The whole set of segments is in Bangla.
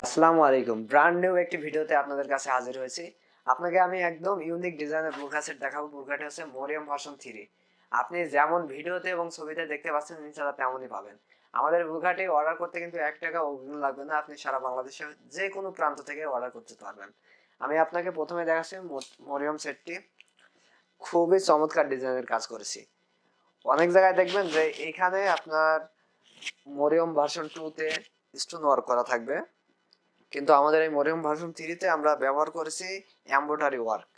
আসসালামু আলাইকুম। ব্র্যান্ড নিউ একটি ভিডিওতে আপনাদের কাছে হাজির হয়েছি। আপনাকে আমি একদম ইউনিক ডিজাইনের বোরকা সেট দেখাবো। বোরকাটি হচ্ছে মরিয়ম ভার্সন 3। আপনি যেমন ভিডিওতে এবং ছবিতে দেখতে পাচ্ছেন ইনশাআল্লাহ তেমনই পাবেন। আমাদের বোরকাটি অর্ডার করতে কিন্তু ৳১ অগ্রিম লাগবে না। আপনি সারা বাংলাদেশের যে কোনো প্রান্ত থেকে অর্ডার করতে পারবেন। আমি আপনাকে প্রথমে দেখাচ্ছি মরিয়ম সেটটি। খুবই চমৎকার ডিজাইনের কাজ করেছি। অনেক জায়গায় দেখবেন যে এইখানে আপনার মরিয়ম ভার্সন 2 তে স্টোন ওয়ার্ক করা থাকবে। কিন্তু আমাদের এই মরিয়ম ভার্সন 3 তে আমরা ব্যবহার করেছি এমব্রয়ডারি ওয়ার্ক।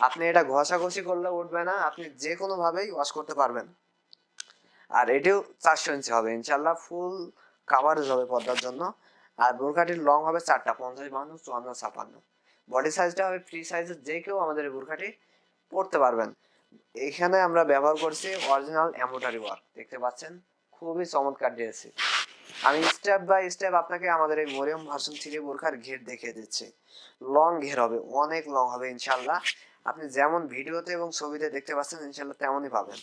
আপনি এটা ঘষাঘষি করলে উঠবে না, আপনি যে কোনো ভাবেই ওয়াশ করতে পারবেন। আর এটিও 400 ইঞ্চি হবে ইনশাআল্লাহ, ফুল কাভারেজ হবে পর্দার জন্য। আর বোরকাটির লং হবে 4টা, 50, 52, 54, 56। বডি সাইজটা হবে ফ্রি সাইজের, যে কেউ আমাদের এই বোরকাটি পরতে পারবেন। এখানে আমরা ব্যবহার করছি অরিজিনাল এমব্রয়ডারি ওয়ার্ক, দেখতে পাচ্ছেন খুবই চমৎকার দিয়েছি। আমি স্টেপ বাই স্টেপ আপনাকে আমাদের এই মরিয়ম ভার্সন 3 বোরখার ঘের দেখিয়ে দিচ্ছি। লং ঘের হবে, অনেক লং হবে ইনশাল্লাহ। আপনি যেমন ভিডিওতে এবং ছবিতে দেখতে পাচ্ছেন ইনশাল্লাহ তেমনই পাবেন।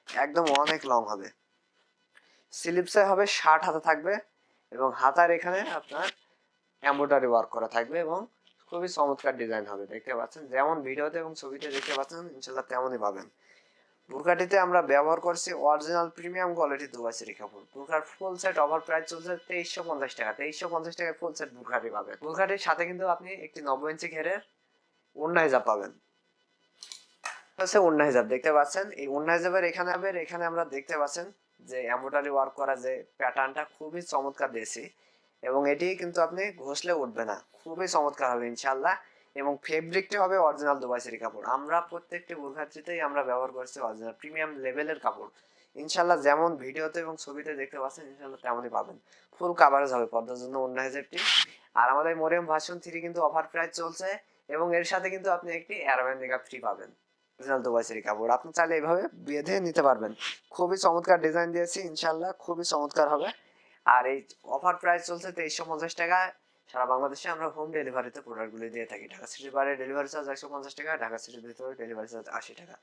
একদম অনেক লং হবে। স্লিপসে হবে 60 হাতা থাকবে এবং হাতার এখানে আপনার এমব্রয়ডারি ওয়ার্ক করা থাকবে এবং খুবই চমৎকার ডিজাইন হবে। দেখতে পাচ্ছেন যেমন ভিডিওতে এবং ছবিতে দেখতে পাচ্ছেন ইনশাল্লাহ তেমনই পাবেন। বোরকাটিতে আমরা ব্যবহার করছি অরিজিনাল প্রিমিয়াম কোয়ালিটির দুবাই সেরি কাপড়। বোরকার ফুল সেট অফার প্রাইস চলছে 2350 টাকা। 2350 টাকায় ফুল সেট বোরকাটি পাবেন। বোরকাটির সাথে কিন্তু আপনি একটি 90 ইঞ্চি ঘেরের ওড়না হিজাব পাবেন। হচ্ছে ওড়না হিজাব, দেখতে পাচ্ছেন এই ওড়না হিজাবের এখানে আমরা দেখতে পাচ্ছেন যে এমব্রয়ডারি ওয়ার্ক করা যে প্যাটার্নটা খুবই চমৎকার দিয়েছি এবং এটি কিন্তু আপনি ঘষলে উঠবে না, খুবই চমৎকার হবে ইনশাআল্লাহ। এবং ফেব্রিকটা হবে অরিজিনাল দুবাই সেরি কাপড়। আমরা প্রত্যেকটি বোরখাটিতেই আমরা ব্যবহার করছি অরিজিনাল প্রিমিয়াম লেভেলের কাপড়। ইনশাআল্লাহ যেমন ভিডিওতে এবং ছবিতে দেখতে পাচ্ছেন ইনশাআল্লাহ তেমনই পাবেন। ফুল কাভারেজ হবে পর্দার জন্য ওড়না হিজাবটি। আর আমাদের মরিয়ম ভার্সন 3 কিন্তু অফার প্রাইস চলছে এবং এর সাথে কিন্তু আপনি একটি এয়ারব্যান্ড মেকআপ ফ্রি পাবেন। অরিজিনাল দুবাই সেরি কাপড় আপনি চাইলে এইভাবে বেঁধে নিতে পারবেন। খুবই চমৎকার ডিজাইন দিয়েছি ইনশাআল্লাহ, খুবই চমৎকার হবে। আর এই অফার প্রাইস চলছে 2350 টাকা। সারা বাংলাদেশে আমরা হোম ডেলিভারিতে প্রোডাক্টগুলি দিয়ে থাকি। ঢাকা সিটির বাইরে ডেলিভারি চার্জ 150 টাকা, ঢাকা সিটির ভিতরে ডেলিভারি চার্জ 80 টাকা।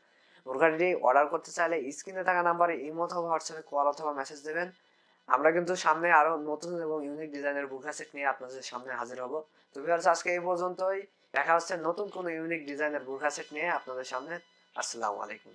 বোরখাটি অর্ডার করতে চাইলে স্ক্রিনে থাকা নাম্বারে ইমো অথবা হোয়াটসঅ্যাপে কল অথবা মেসেজ দেবেন। আমরা কিন্তু সামনে আরো নতুন এবং ইউনিক ডিজাইনের বোরখা সেট নিয়ে আপনাদের সামনে হাজির হব। তো ভিউয়ার্স, আজকে এই পর্যন্তই। দেখা হচ্ছে নতুন কোনো ইউনিক ডিজাইনের বোরখা সেট নিয়ে আপনাদের সামনে। আসসালামু আলাইকুম।